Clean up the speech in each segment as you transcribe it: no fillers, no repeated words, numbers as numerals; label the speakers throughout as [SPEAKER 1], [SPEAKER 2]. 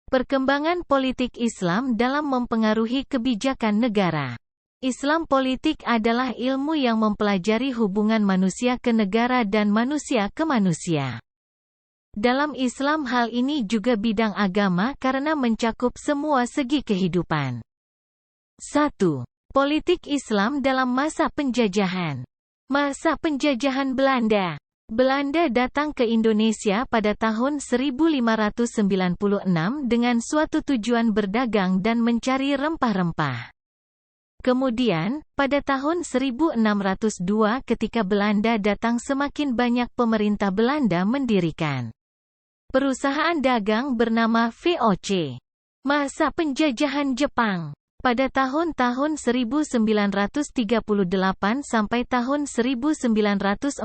[SPEAKER 1] Perkembangan politik Islam dalam mempengaruhi kebijakan negara. Islam politik adalah ilmu yang mempelajari hubungan manusia ke negara dan manusia ke manusia. Dalam Islam hal ini juga bidang agama karena mencakup semua segi kehidupan. 1. Politik Islam dalam masa penjajahan. Masa penjajahan Belanda. Belanda datang ke Indonesia pada tahun 1596 dengan suatu tujuan berdagang dan mencari rempah-rempah. Kemudian, pada tahun 1602 ketika Belanda datang semakin banyak pemerintah Belanda mendirikan perusahaan dagang bernama VOC. Masa penjajahan Jepang. Pada tahun-tahun 1938 sampai tahun 1945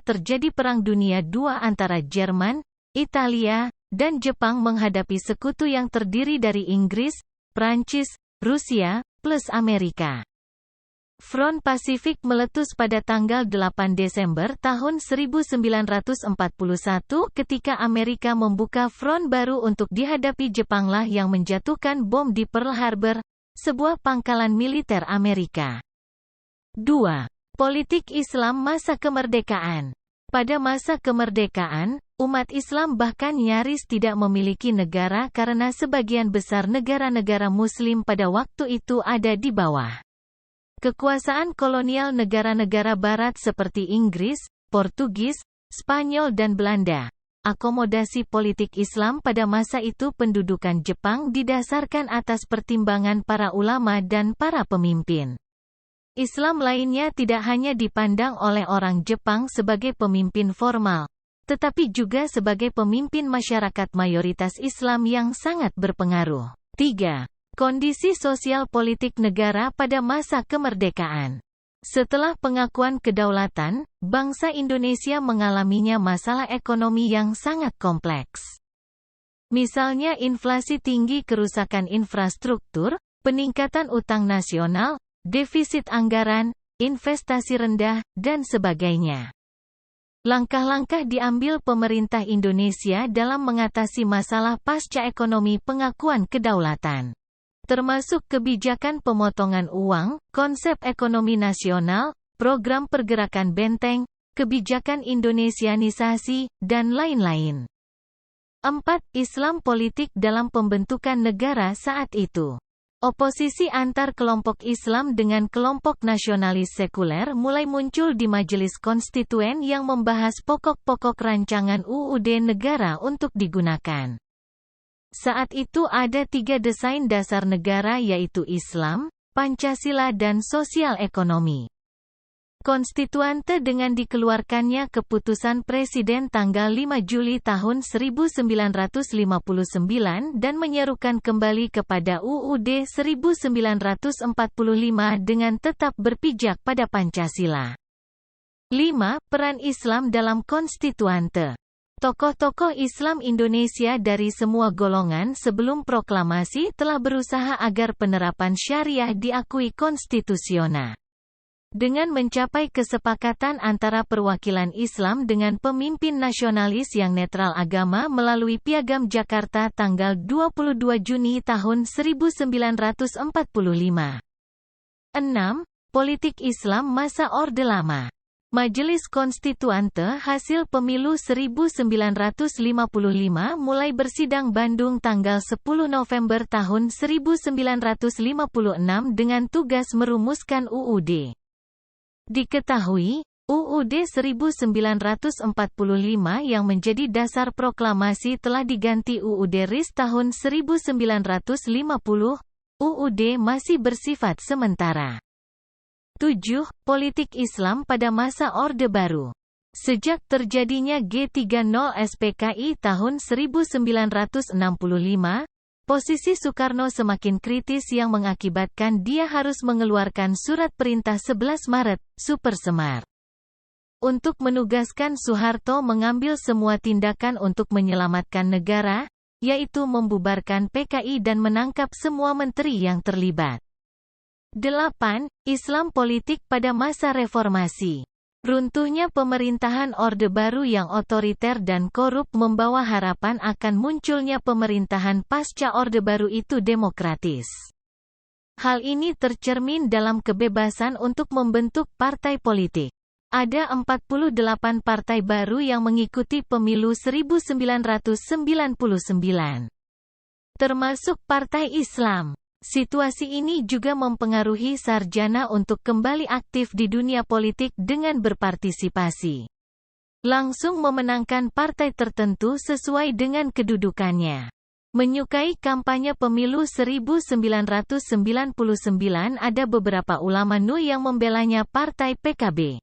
[SPEAKER 1] terjadi Perang Dunia II antara Jerman, Italia, dan Jepang menghadapi sekutu yang terdiri dari Inggris, Prancis, Rusia, plus Amerika. Front Pasifik meletus pada tanggal 8 Desember tahun 1941 ketika Amerika membuka front baru untuk dihadapi Jepanglah yang menjatuhkan bom di Pearl Harbor, sebuah pangkalan militer Amerika. 2. Politik Islam masa kemerdekaan. Pada masa kemerdekaan, umat Islam bahkan nyaris tidak memiliki negara karena sebagian besar negara-negara Muslim pada waktu itu ada di bawah kekuasaan kolonial negara-negara Barat seperti Inggris, Portugis, Spanyol dan Belanda. Akomodasi politik Islam pada masa itu pendudukan Jepang didasarkan atas pertimbangan para ulama dan para pemimpin Islam lainnya tidak hanya dipandang oleh orang Jepang sebagai pemimpin formal, tetapi juga sebagai pemimpin masyarakat mayoritas Islam yang sangat berpengaruh. 3. Kondisi sosial politik negara pada masa kemerdekaan. Setelah pengakuan kedaulatan, bangsa Indonesia mengalaminya masalah ekonomi yang sangat kompleks. Misalnya inflasi tinggi, kerusakan infrastruktur, peningkatan utang nasional, defisit anggaran, investasi rendah, dan sebagainya. Langkah-langkah diambil pemerintah Indonesia dalam mengatasi masalah pasca ekonomi pengakuan kedaulatan, termasuk kebijakan pemotongan uang, konsep ekonomi nasional, program pergerakan benteng, kebijakan Indonesianisasi, dan lain-lain. 4. Islam politik dalam pembentukan negara saat itu. Oposisi antar kelompok Islam dengan kelompok nasionalis sekuler mulai muncul di Majelis Konstituen yang membahas pokok-pokok rancangan UUD negara untuk digunakan. Saat itu ada 3 desain dasar negara yaitu Islam, Pancasila dan sosial ekonomi. Konstituante dengan dikeluarkannya keputusan Presiden tanggal 5 Juli tahun 1959 dan menyerukan kembali kepada UUD 1945 dengan tetap berpijak pada Pancasila. 5. Peran Islam dalam konstituante. Tokoh-tokoh Islam Indonesia dari semua golongan sebelum proklamasi telah berusaha agar penerapan syariah diakui konstitusional. Dengan mencapai kesepakatan antara perwakilan Islam dengan pemimpin nasionalis yang netral agama melalui Piagam Jakarta tanggal 22 Juni tahun 1945. 6. Politik Islam masa Orde Lama. Majelis Konstituante hasil pemilu 1955 mulai bersidang Bandung tanggal 10 November tahun 1956 dengan tugas merumuskan UUD. Diketahui, UUD 1945 yang menjadi dasar proklamasi telah diganti UUD RIS tahun 1950, UUD masih bersifat sementara. 7. Politik Islam pada masa Orde Baru. Sejak terjadinya G30 SPKI tahun 1965, posisi Soekarno semakin kritis yang mengakibatkan dia harus mengeluarkan surat perintah 11 Maret, Super Semar, untuk menugaskan Soeharto mengambil semua tindakan untuk menyelamatkan negara, yaitu membubarkan PKI dan menangkap semua menteri yang terlibat. 8. Islam politik pada masa reformasi. Runtuhnya pemerintahan Orde Baru yang otoriter dan korup membawa harapan akan munculnya pemerintahan pasca Orde Baru itu demokratis. Hal ini tercermin dalam kebebasan untuk membentuk partai politik. Ada 48 partai baru yang mengikuti pemilu 1999. Termasuk Partai Islam. Situasi ini juga mempengaruhi sarjana untuk kembali aktif di dunia politik dengan berpartisipasi. Langsung memenangkan partai tertentu sesuai dengan kedudukannya. Menyukai kampanye pemilu 1999, ada beberapa ulama NU yang membelanya Partai PKB.